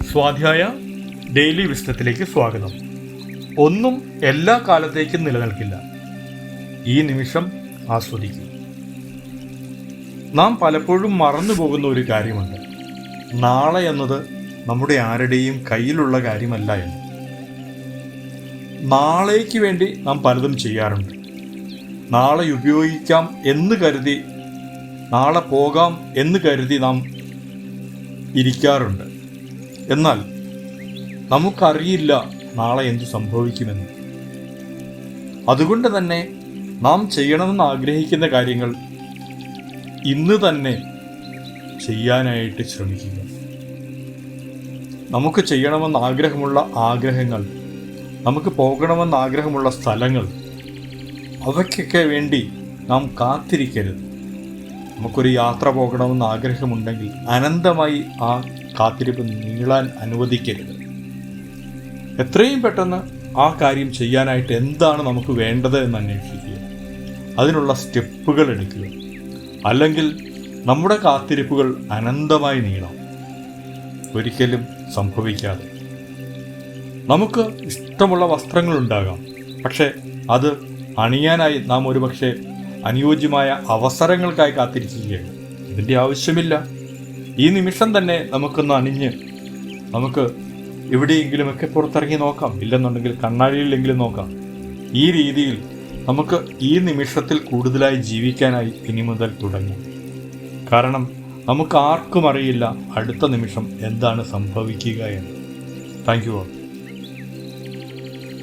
സ്വാധ്യായ ഡെയിലി വിസ്ഡത്തിലേക്ക് സ്വാഗതം. ഒന്നും എല്ലാ കാലത്തേക്കും നിലനിൽക്കില്ല. ഈ നിമിഷം ആസ്വദിക്കുക. നാം പലപ്പോഴും മറന്നു പോകുന്ന ഒരു കാര്യമുണ്ട്. നാളെ എന്നത് നമ്മുടെ ആരുടെയും കയ്യിലുള്ള കാര്യമല്ല എന്ന്. നാളേക്ക് വേണ്ടി നാം പലതും ചെയ്യാറുണ്ട്. നാളെ ഉപയോഗിക്കാം എന്ന് കരുതി, നാളെ പോകാം എന്ന് കരുതി നാം ഇരിക്കാറുണ്ട്. എന്നാൽ നമുക്കറിയില്ല നാളെ എന്തു സംഭവിക്കുമെന്ന്. അതുകൊണ്ട് തന്നെ നാം ചെയ്യണമെന്ന് ആഗ്രഹിക്കുന്ന കാര്യങ്ങൾ ഇന്ന് തന്നെ ചെയ്യാനായിട്ട് ശ്രമിക്കുക. നമുക്ക് ചെയ്യണമെന്ന് ആഗ്രഹമുള്ള ആഗ്രഹങ്ങൾ, നമുക്ക് പോകണമെന്ന് ആഗ്രഹമുള്ള സ്ഥലങ്ങൾ, അവയ്ക്കൊക്കെ വേണ്ടി നാം കാത്തിരിക്കരുത്. നമുക്കൊരു യാത്ര പോകണമെന്ന് ആഗ്രഹമുണ്ടെങ്കിൽ അനന്തമായി ആ കാത്തിരിപ്പ് നീളാൻ അനുവദിക്കരുത്. എത്രയും പെട്ടെന്ന് ആ കാര്യം ചെയ്യാനായിട്ട് എന്താണ് നമുക്ക് വേണ്ടത് എന്ന് അന്വേഷിക്കുക. അതിനുള്ള സ്റ്റെപ്പുകൾ എടുക്കുക. അല്ലെങ്കിൽ നമ്മുടെ കാത്തിരിപ്പുകൾ അനന്തമായി നീളാം, ഒരിക്കലും സംഭവിക്കാതെ. നമുക്ക് ഇഷ്ടമുള്ള വസ്ത്രങ്ങളുണ്ടാകാം, പക്ഷേ അത് അണിയാനായി നാം ഒരുപക്ഷെ അനുയോജ്യമായ അവസരങ്ങൾക്കായി കാത്തിരിക്കുകയാണ്. ഇതിൻ്റെ ആവശ്യമില്ല. ഈ നിമിഷം തന്നെ നമുക്കൊന്ന് അണിഞ്ഞ് നമുക്ക് എവിടെയെങ്കിലുമൊക്കെ പുറത്തിറങ്ങി നോക്കാം. ഇല്ലെന്നുണ്ടെങ്കിൽ കണ്ണാടിയിലെങ്കിലും നോക്കാം. ഈ രീതിയിൽ നമുക്ക് ഈ നിമിഷത്തിൽ കൂടുതലായി ജീവിക്കാനായി ഇനി മുതൽ തുടങ്ങാം. കാരണം നമുക്ക് ആർക്കും അറിയില്ല അടുത്ത നിമിഷം എന്താണ് സംഭവിക്കുക എന്ന്. Thank you all.